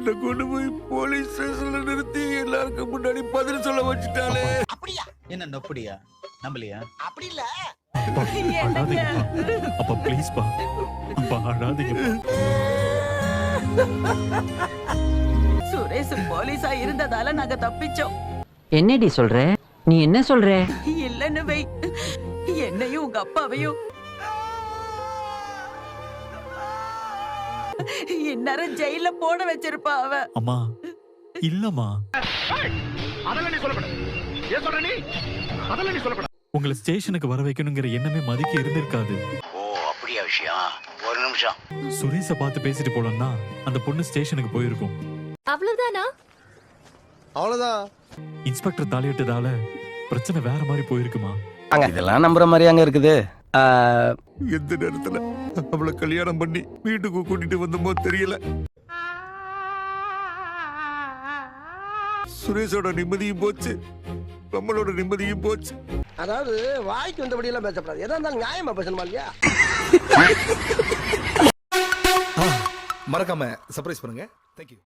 என்ன கொண்டு போய் போலீஸ் ஸ்டேஷன்ல நிறுத்தி எல்லாருக்கும் முன்னாடி பதில் சொல்ல வச்சுட்டாலே. அப்படியா? என்ன நொப்படியா? நம்பலையா? அப்படி இல்ல. அப்பா ப்ளீஸ் பா, அப்பா அழாதீங்க. சுரேஷ் போலீஸா இருந்ததால நாங்க தப்பிச்சோம். என்னடி சொல்ற? நீ என்ன சொல்ற? இல்லன்னு வை, என்னையும் உங்க அப்பாவையும் இந்நேரம் ஜெயில போட வச்சிருப்பா அவ. அம்மா இல்லம்மா, அதெல்லாம் நீ சொல்லக்கூடாது. ஏன் சொல்ற நீ? அதெல்லாம் நீ சொல்லக்கூடாது. உங்களை ஸ்டேஷனுக்கு வர வைக்கணுங்கிற எண்ணமே மதிக்கு இருந்திருக்காது. ஓ அப்படியா விஷயம்? ஒரு நிமிஷம். சுரேஷ பார்த்து பேசிட்டு போலன்னா அந்த பொண்ணு ஸ்டேஷனுக்கு போயிருக்கும். அவ்வளவுதானா? அவ்வளவுதான். இன்ஸ்பெக்டர் தலையிட்டதால பிரச்சனை வேற மாதிரி போயிருக்குமா? இதெல்லாம் நம்புற மாதிரி அங்க இருக்குது. எந்த நேரத்துல அவளை கல்யாணம் பண்ணி வீட்டுக்கு கூட்டிட்டு வந்தோமோ தெரியல. சுரேஷோட நிம்மதியும் போச்சு, நம்மளோட நிம்மதியும் போச்சு. அதாவது வாய்க்கு வந்தபடி எல்லாம் பேசப்படாது. எதா இருந்தாலும் நியாயமா பேசணுமா இல்லையா? மறக்காம சர்ப்ரைஸ் பண்ணுங்க. தேங்க்யூ.